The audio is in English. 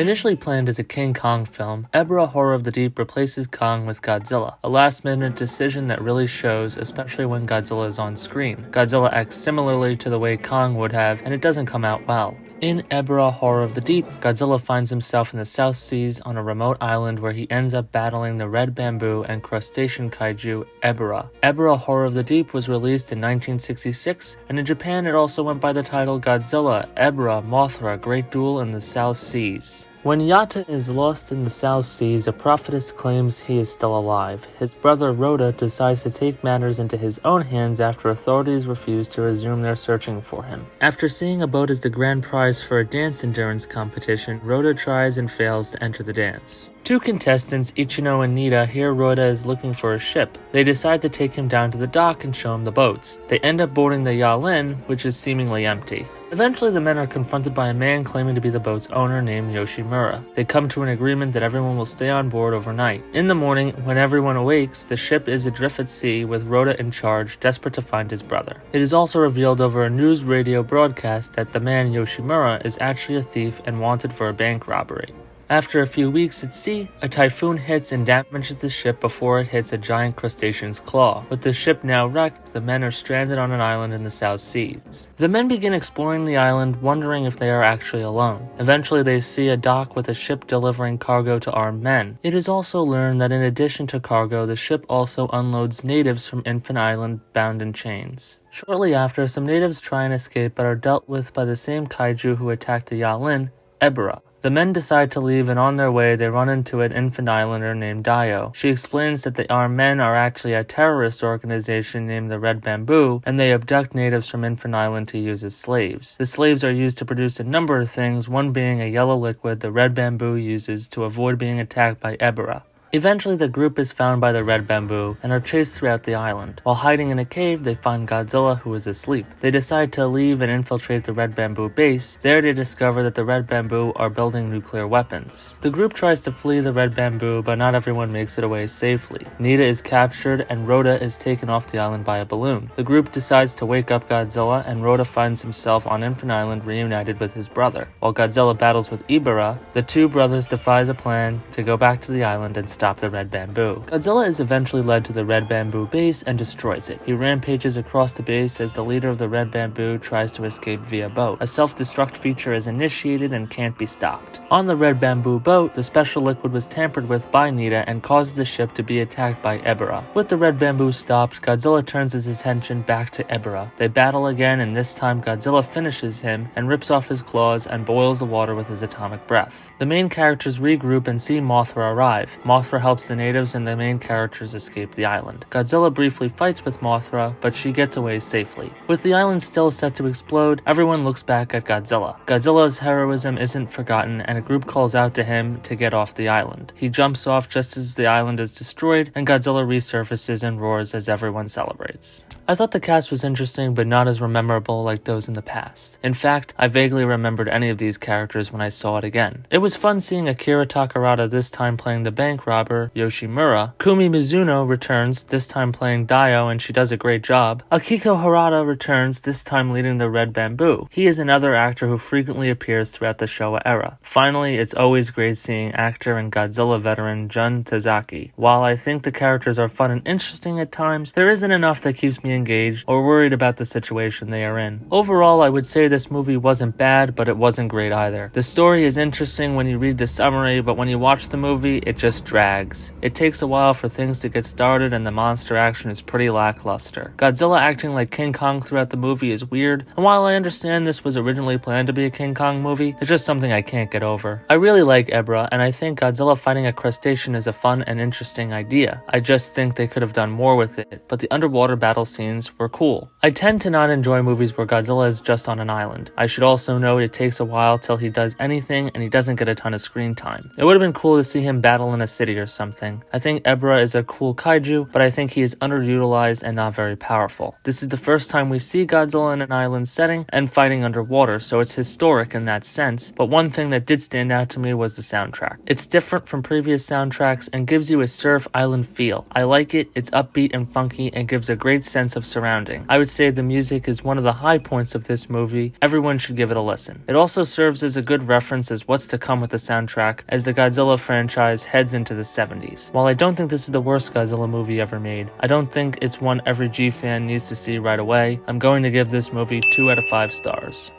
Initially planned as a King Kong film, Ebirah Horror of the Deep replaces Kong with Godzilla, a last-minute decision that really shows, especially when Godzilla is on screen. Godzilla acts similarly to the way Kong would have, and it doesn't come out well. In Ebirah Horror of the Deep, Godzilla finds himself in the South Seas on a remote island where he ends up battling the red bamboo and crustacean kaiju Ebirah. Ebirah Horror of the Deep was released in 1966, and in Japan it also went by the title Godzilla, Ebirah, Mothra, Great Duel in the South Seas. When Yatta is lost in the South Seas, a prophetess claims he is still alive. His brother Rhoda decides to take matters into his own hands after authorities refuse to resume their searching for him. After seeing a boat as the grand prize for a dance endurance competition, Rhoda tries and fails to enter the dance. Two contestants, Ichino and Nita, hear Rhoda is looking for a ship. They decide to take him down to the dock and show him the boats. They end up boarding the Yalin, which is seemingly empty. Eventually, the men are confronted by a man claiming to be the boat's owner named Yoshimura. They come to an agreement that everyone will stay on board overnight. In the morning, when everyone awakes, the ship is adrift at sea with Rhoda in charge, desperate to find his brother. It is also revealed over a news radio broadcast that the man Yoshimura is actually a thief and wanted for a bank robbery. After a few weeks at sea, a typhoon hits and damages the ship before it hits a giant crustacean's claw. With the ship now wrecked, the men are stranded on an island in the South Seas. The men begin exploring the island, wondering if they are actually alone. Eventually, they see a dock with a ship delivering cargo to armed men. It is also learned that in addition to cargo, the ship also unloads natives from Infant Island bound in chains. Shortly after, some natives try and escape but are dealt with by the same kaiju who attacked the Yalin, Ebirah. The men decide to leave, and on their way they run into an infant islander named Dio. She explains that the armed men are actually a terrorist organization named the Red Bamboo, and they abduct natives from Infant Island to use as slaves. The slaves are used to produce a number of things, one being a yellow liquid the Red Bamboo uses to avoid being attacked by Ebirah. Eventually, the group is found by the Red Bamboo and are chased throughout the island. While hiding in a cave, they find Godzilla, who is asleep. They decide to leave and infiltrate the Red Bamboo base. There they discover that the Red Bamboo are building nuclear weapons. The group tries to flee the Red Bamboo, but not everyone makes it away safely. Nita is captured and Rhoda is taken off the island by a balloon. The group decides to wake up Godzilla, and Rhoda finds himself on Infant Island reunited with his brother. While Godzilla battles with Ebirah, the two brothers devise a plan to go back to the island and stop the Red Bamboo. Godzilla is eventually led to the Red Bamboo base and destroys it. He rampages across the base as the leader of the Red Bamboo tries to escape via boat. A self-destruct feature is initiated and can't be stopped. On the Red Bamboo boat, the special liquid was tampered with by Nita and causes the ship to be attacked by Ebirah. With the Red Bamboo stopped, Godzilla turns his attention back to Ebirah. They battle again, and this time Godzilla finishes him and rips off his claws and boils the water with his atomic breath. The main characters regroup and see Mothra arrive. Mothra helps the natives and the main characters escape the island. Godzilla briefly fights with Mothra, but she gets away safely. With the island still set to explode, everyone looks back at Godzilla. Godzilla's heroism isn't forgotten, and a group calls out to him to get off the island. He jumps off just as the island is destroyed, and Godzilla resurfaces and roars as everyone celebrates. I thought the cast was interesting, but not as memorable like those in the past. In fact, I vaguely remembered any of these characters when I saw it again. It was fun seeing Akira Takarada this time playing the bank robber, Yoshimura. Kumi Mizuno returns, this time playing Dio, and she does a great job. Akiko Harada returns, this time leading the Red Bamboo. He is another actor who frequently appears throughout the Showa era. Finally, it's always great seeing actor and Godzilla veteran Jun Tazaki. While I think the characters are fun and interesting at times, there isn't enough that keeps me engaged or worried about the situation they are in. Overall, I would say this movie wasn't bad, but it wasn't great either. The story is interesting when you read the summary, but when you watch the movie, it just drags. It takes a while for things to get started, and the monster action is pretty lackluster. Godzilla acting like King Kong throughout the movie is weird, and while I understand this was originally planned to be a King Kong movie, it's just something I can't get over. I really like Ebirah, and I think Godzilla fighting a crustacean is a fun and interesting idea. I just think they could have done more with it, but the underwater battle scenes were cool. I tend to not enjoy movies where Godzilla is just on an island. I should also note it takes a while till he does anything, and he doesn't get a ton of screen time. It would have been cool to see him battle in a city or something. I think Ebirah is a cool kaiju, but I think he is underutilized and not very powerful. This is the first time we see Godzilla in an island setting and fighting underwater, so it's historic in that sense, but one thing that did stand out to me was the soundtrack. It's different from previous soundtracks and gives you a surf island feel. I like it, it's upbeat and funky and gives a great sense of surrounding. I would say the music is one of the high points of this movie. Everyone should give it a listen. It also serves as a good reference as what's to come with the soundtrack as the Godzilla franchise heads into the 70s. While I don't think this is the worst Godzilla movie ever made, I don't think it's one every G fan needs to see right away. I'm going to give this movie 2 out of 5 stars.